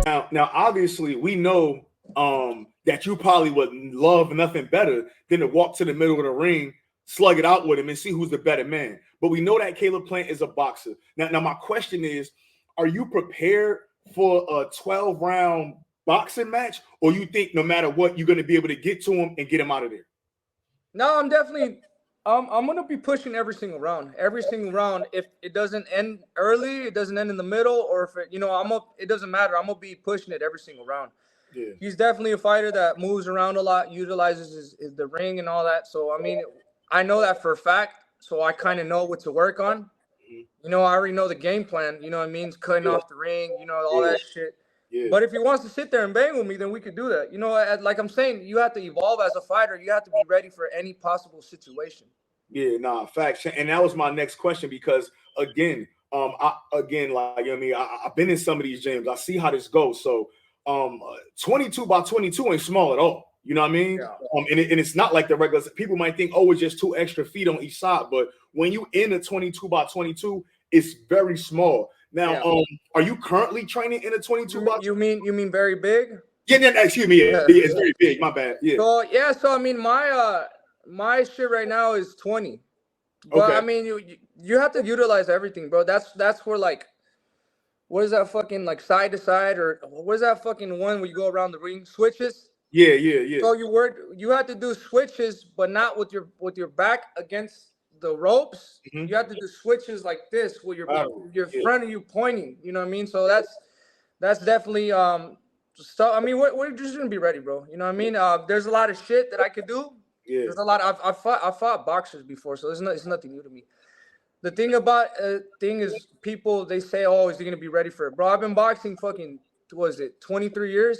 Now, obviously, we know that you probably would love nothing better than to walk to the middle of the ring, slug it out with him, and see who's the better man. But we know that Caleb Plant is a boxer. Now my question is, are you prepared for a 12-round boxing match, or you think no matter what, you're going to be able to get to him and get him out of there? No, I'm definitely. I'm gonna be pushing every single round. Every single round. If it doesn't end early, it doesn't end in the middle, or if I'm up. It doesn't matter. I'm gonna be pushing it every single round. Yeah. He's definitely a fighter that moves around a lot, utilizes the ring and all that. So I mean, I know that for a fact. So I kind of know what to work on. I already know the game plan. You know what I mean? Cutting off the ring. All that shit. Yeah. But if he wants to sit there and bang with me, then we could do that. Like I'm saying, you have to evolve as a fighter. You have to be ready for any possible situation. Yeah, nah, facts. And that was my next question because again, like you know what I mean, I've been in some of these gyms. I see how this goes. So 22 by 22 ain't small at all. You know what I mean? Yeah. And it's not like the regular. People might think, oh, it's just 2 extra feet on each side. But when you in a 22 by 22, it's very small. Now, are you currently training in a 22 by? You mean very big? Yeah, excuse me. Yeah, it's very big. My bad. Yeah. So I mean, my shit right now is 20. But Okay. I mean, you have to utilize everything, bro. That's where like, what is that fucking like side to side, or what is that fucking one where you go around the ring? Switches. Yeah. So you have to do switches, but not with your back against the ropes. Mm-hmm. You have to do switches like this with your front of you pointing. You know what I mean? So that's definitely stuff. I mean, we're just gonna be ready, bro. You know what I mean? There's a lot of shit that I could do. Yeah. There's a lot. I fought boxers before, so it's nothing new to me. The thing about is people, they say, oh, is he gonna be ready for it, bro? I've been boxing fucking, what is it, 23 years?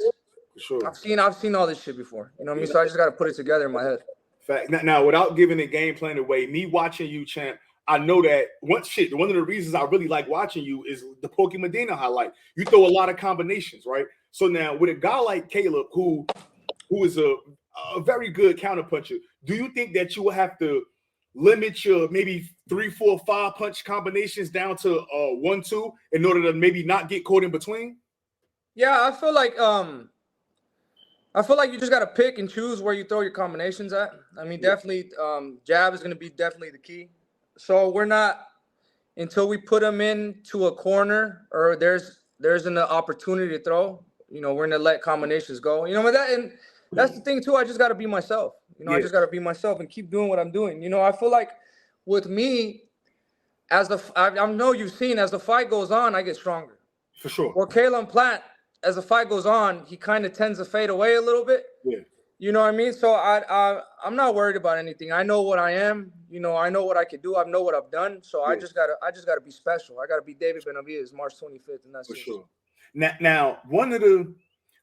For sure. I've seen all this shit before. You know what I mean? So I just gotta put it together in my head. Fact. Now, without giving the game plan away, me watching you, champ, I know that one of the reasons I really like watching you is the Pokey Medina highlight. You throw a lot of combinations, right? So now with a guy like Caleb, who is a very good counterpuncher, do you think that you will have to limit your maybe 3, 4, 5 punch combinations down to 1, 2 in order to maybe not get caught in between? Yeah, I feel like you just gotta pick and choose where you throw your combinations at. I mean, definitely, jab is gonna be definitely the key. So we're not, until we put them into a corner or there's an opportunity to throw. We're gonna let combinations go. And that's the thing too. I just gotta be myself. I just gotta be myself and keep doing what I'm doing. I feel like with me, I know you've seen, as the fight goes on, I get stronger. For sure. Well, Caleb Plant, as the fight goes on, he kind of tends to fade away a little bit. Yeah. You know what I mean? So I'm not worried about anything. I know what I am. I know what I can do. I know what I've done. So I just gotta be special. I gotta be David Benavidez, March 25th, and that's for it. sure. Now, one of the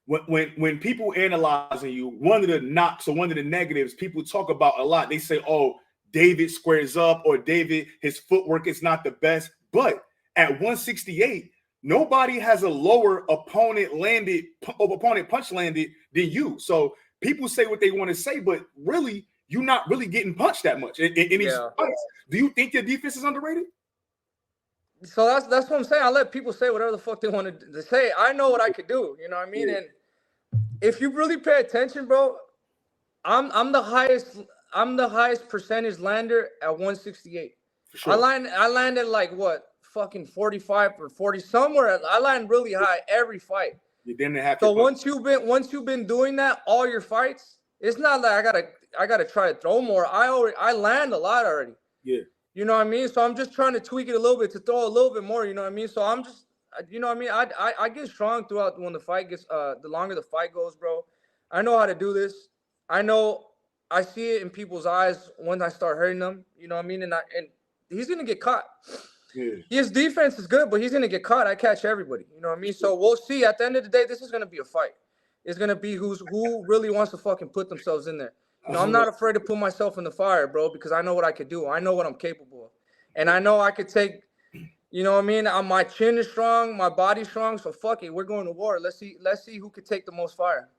when people analyzing you, one of the knocks or one of the negatives people talk about a lot, they say, "Oh, David squares up," or "David, his footwork is not the best." But at 168. Nobody has a lower opponent punch landed than you. So people say what they want to say, but really, you're not really getting punched that much in these fights. Do you think your defense is underrated? So that's what I'm saying. I let people say whatever the fuck they want to say. I know what I could do. You know what I mean? And if you really pay attention, bro, I'm the highest percentage lander at 168. For sure. I landed like what? Fucking 45 or 40 somewhere. I land really high every fight. You didn't have to. So once you've been doing that all your fights, it's not like I gotta try to throw more. I land a lot already. Yeah. You know what I mean? So I'm just trying to tweak it a little bit to throw a little bit more. You know what I mean? So I'm just, you know what I mean? I get strong throughout when the fight gets the longer the fight goes, bro. I know how to do this. I see it in people's eyes when I start hurting them. You know what I mean? And he's gonna get caught. Yeah. His defense is good, but he's gonna get caught. I catch everybody. You know what I mean? So we'll see. At the end of the day, this is gonna be a fight. It's gonna be who really wants to fucking put themselves in there. I'm not afraid to put myself in the fire, bro, because I know what I could do. I know what I'm capable of, and I know I could take. You know what I mean? My chin is strong, my body's strong. So fuck it, we're going to war. Let's see who could take the most fire.